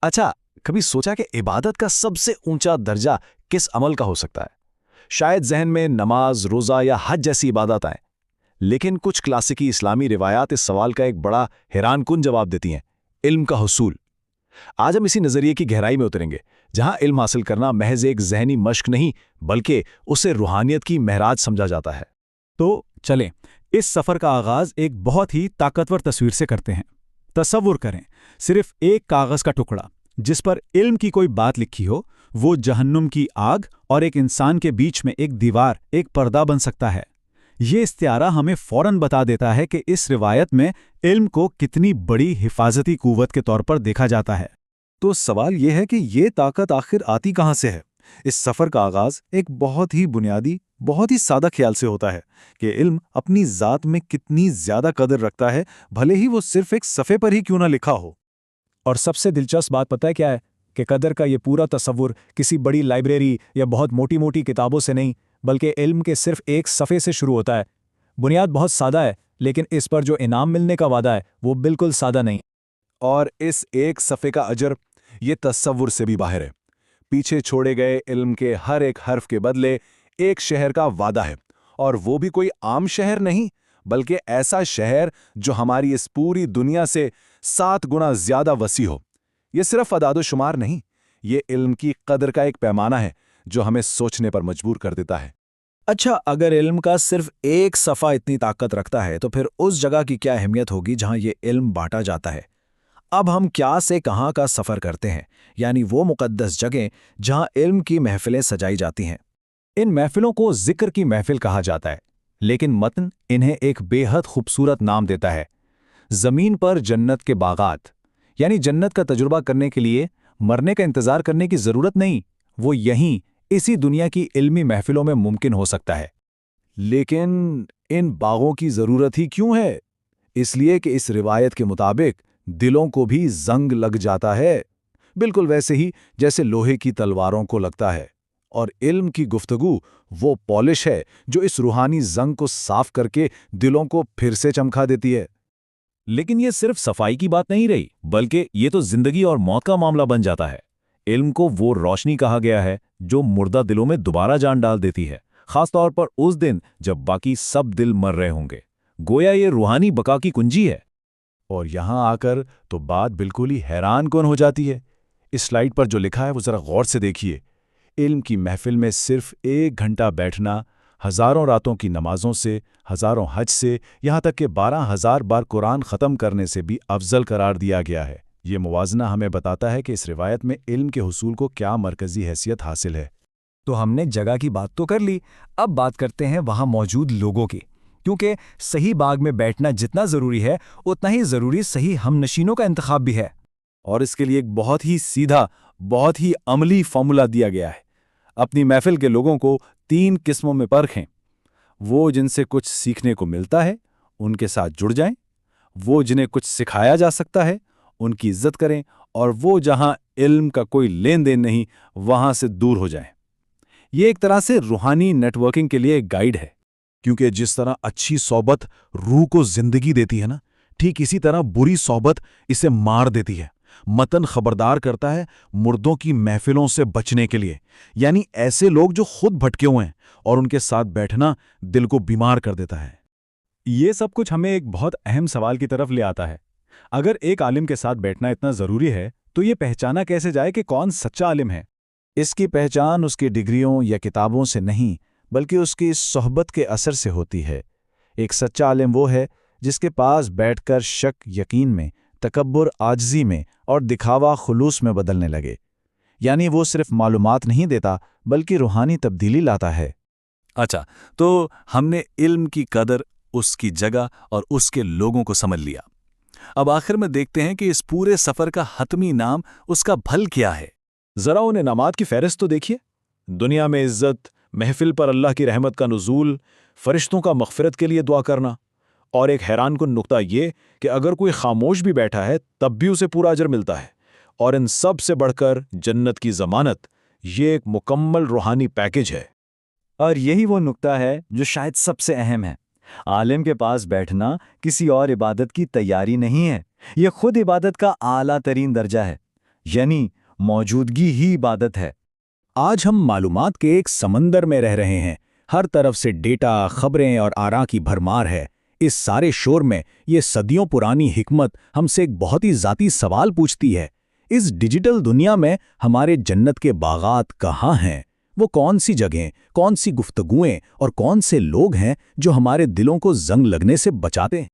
اچھا، کبھی سوچا کہ عبادت کا سب سے اونچا درجہ کس عمل کا ہو سکتا ہے؟ شاید ذہن میں نماز، روزہ یا حج جیسی عبادت آئیں، لیکن کچھ کلاسیکی اسلامی روایات اس سوال کا ایک بڑا حیران کن جواب دیتی ہیں: علم کا حصول۔ آج ہم اسی نظریے کی گہرائی میں اتریں گے، جہاں علم حاصل کرنا محض ایک ذہنی مشق نہیں بلکہ اسے روحانیت کی معراج سمجھا جاتا ہے۔ تو چلیں اس سفر کا آغاز ایک بہت ہی طاقتور تصویر سے کرتے ہیں۔ تصور کریں، صرف ایک کاغذ کا ٹکڑا جس پر علم کی کوئی بات لکھی ہو، وہ جہنم کی آگ اور ایک انسان کے بیچ میں ایک دیوار، ایک پردہ بن سکتا ہے۔ یہ استعارہ ہمیں فوراً بتا دیتا ہے کہ اس روایت میں علم کو کتنی بڑی حفاظتی قوت کے طور پر دیکھا جاتا ہے۔ تو سوال یہ ہے کہ یہ طاقت آخر آتی کہاں سے ہے؟ اس سفر کا آغاز ایک بہت ہی بنیادی، بہت ہی سادہ خیال سے ہوتا ہے کہ علم اپنی ذات میں کتنی زیادہ قدر رکھتا ہے، بھلے ہی وہ صرف ایک صفحے پر ہی کیوں نہ لکھا ہو۔ اور سب سے دلچسپ بات پتہ ہے کیا ہے؟ کہ قدر کا یہ پورا تصور کسی بڑی لائبریری یا بہت موٹی موٹی کتابوں سے نہیں، بلکہ علم کے صرف ایک صفحے سے شروع ہوتا ہے۔ بنیاد بہت سادہ ہے، لیکن اس پر جو انعام ملنے کا وعدہ ہے وہ بالکل سادہ نہیں۔ اور اس ایک صفحے کا اجر یہ تصور سے بھی باہر ہے۔ پیچھے چھوڑے گئے علم کے ہر ایک حرف کے بدلے ایک شہر کا وعدہ ہے، اور وہ بھی کوئی عام شہر نہیں، بلکہ ایسا شہر جو ہماری اس پوری دنیا سے 7 گنا زیادہ وسیع ہو۔ یہ صرف اعداد و شمار نہیں، یہ علم کی قدر کا ایک پیمانہ ہے جو ہمیں سوچنے پر مجبور کر دیتا ہے۔ اچھا، اگر علم کا صرف ایک صفحہ اتنی طاقت رکھتا ہے تو پھر اس جگہ کی کیا اہمیت ہوگی جہاں یہ علم بانٹا جاتا ہے؟ اب ہم کیا سے کہاں کا سفر کرتے ہیں، یعنی وہ مقدس جگہیں جہاں علم کی محفلیں سجائی جاتی ہیں۔ ان محفلوں کو ذکر کی محفل کہا جاتا ہے، لیکن متن انہیں ایک بے حد خوبصورت نام دیتا ہے: زمین پر جنت کے باغات۔ یعنی جنت کا تجربہ کرنے کے لیے مرنے کا انتظار کرنے کی ضرورت نہیں، وہ یہیں اسی دنیا کی علمی محفلوں میں ممکن ہو سکتا ہے۔ لیکن ان باغوں کی ضرورت ہی کیوں ہے؟ اس لیے کہ اس روایت کے مطابق دلوں کو بھی زنگ لگ جاتا ہے، بالکل ویسے ہی جیسے لوہے کی تلواروں کو لگتا ہے۔ اور علم کی گفتگو وہ پالش ہے جو اس روحانی زنگ کو صاف کر کے دلوں کو پھر سے چمکا دیتی ہے۔ لیکن یہ صرف صفائی کی بات نہیں رہی، بلکہ یہ تو زندگی اور موت کا معاملہ بن جاتا ہے۔ علم کو وہ روشنی کہا گیا ہے جو مردہ دلوں میں دوبارہ جان ڈال دیتی ہے، خاص طور پر اس دن جب باقی سب دل مر رہے ہوں گے۔ گویا یہ روحانی بقا کی کنجی ہے۔ اور یہاں آ کر تو بات بالکل ہی حیران کن ہو جاتی ہے۔ اس سلائیڈ پر جو لکھا ہے وہ ذرا غور سے دیکھیے۔ علم کی محفل میں صرف 1 گھنٹہ بیٹھنا ہزاروں راتوں کی نمازوں سے، ہزاروں حج سے، یہاں تک کہ 12,000 بار قرآن ختم کرنے سے بھی افضل قرار دیا گیا ہے۔ یہ موازنہ ہمیں بتاتا ہے کہ اس روایت میں علم کے حصول کو کیا مرکزی حیثیت حاصل ہے۔ تو ہم نے جگہ کی بات تو کر لی، اب بات کرتے ہیں وہاں موجود لوگوں کی، کیونکہ صحیح باغ میں بیٹھنا جتنا ضروری ہے اتنا ہی ضروری صحیح ہم نشینوں کا انتخاب بھی ہے۔ اور اس کے لیے ایک بہت ہی سیدھا، بہت ہی عملی فارمولا دیا گیا ہے۔ اپنی محفل کے لوگوں کو 3 قسموں میں پرکھیں۔ وہ جن سے کچھ سیکھنے کو ملتا ہے ان کے ساتھ جڑ جائیں، وہ جنہیں کچھ سکھایا جا سکتا ہے ان کی عزت کریں، اور وہ جہاں علم کا کوئی لین دین نہیں وہاں سے دور ہو جائیں۔ یہ ایک طرح سے روحانی نیٹ ورکنگ کے لیے ایک گائیڈ ہے، کیونکہ جس طرح اچھی صحبت روح کو زندگی دیتی ہے نا، ٹھیک اسی طرح بری صحبت اسے مار دیتی ہے۔ متن خبردار کرتا ہے مردوں کی محفلوں سے بچنے کے لیے، یعنی ایسے لوگ جو خود بھٹکے ہوئے ہیں، اور ان کے ساتھ بیٹھنا دل کو بیمار کر دیتا ہے۔ یہ سب کچھ ہمیں ایک بہت اہم سوال کی طرف لے آتا ہے۔ اگر ایک عالم کے ساتھ بیٹھنا اتنا ضروری ہے تو یہ پہچانا کیسے جائے کہ کون سچا عالم ہے؟ اس کی پہچان اس کی ڈگریوں یا کتابوں سے نہیں بلکہ اس کی صحبت کے اثر سے ہوتی ہے۔ ایک سچا عالم وہ ہے جس کے پاس بیٹھ کر شک یقین میں، تکبر عاجزی میں، اور دکھاوا خلوص میں بدلنے لگے۔ یعنی وہ صرف معلومات نہیں دیتا بلکہ روحانی تبدیلی لاتا ہے۔ اچھا، تو ہم نے علم کی قدر، اس کی جگہ اور اس کے لوگوں کو سمجھ لیا۔ اب آخر میں دیکھتے ہیں کہ اس پورے سفر کا حتمی نام، اس کا بھل کیا ہے۔ ذرا ان انعامات کی فہرست تو دیکھیے۔ دنیا میں عزت، محفل پر اللہ کی رحمت کا نزول، فرشتوں کا مغفرت کے لیے دعا کرنا، اور ایک حیران کن نقطہ یہ کہ اگر کوئی خاموش بھی بیٹھا ہے تب بھی اسے پورا اجر ملتا ہے، اور ان سب سے بڑھ کر جنت کی ضمانت۔ یہ ایک مکمل روحانی پیکج ہے۔ اور یہی وہ نقطہ ہے جو شاید سب سے اہم ہے۔ عالم کے پاس بیٹھنا کسی اور عبادت کی تیاری نہیں ہے، یہ خود عبادت کا اعلیٰ ترین درجہ ہے۔ یعنی موجودگی ہی عبادت ہے۔ آج ہم معلومات کے ایک سمندر میں رہ رہے ہیں، ہر طرف سے ڈیٹا، خبریں اور آراء کی بھرمار ہے۔ اس سارے شور میں یہ صدیوں پرانی حکمت ہم سے ایک بہت ہی ذاتی سوال پوچھتی ہے۔ اس ڈیجیٹل دنیا میں ہمارے جنت کے باغات کہاں ہیں؟ وہ کون سی جگہیں، کون سی گفتگویں اور کون سے لوگ ہیں جو ہمارے دلوں کو زنگ لگنے سے بچاتے ہیں؟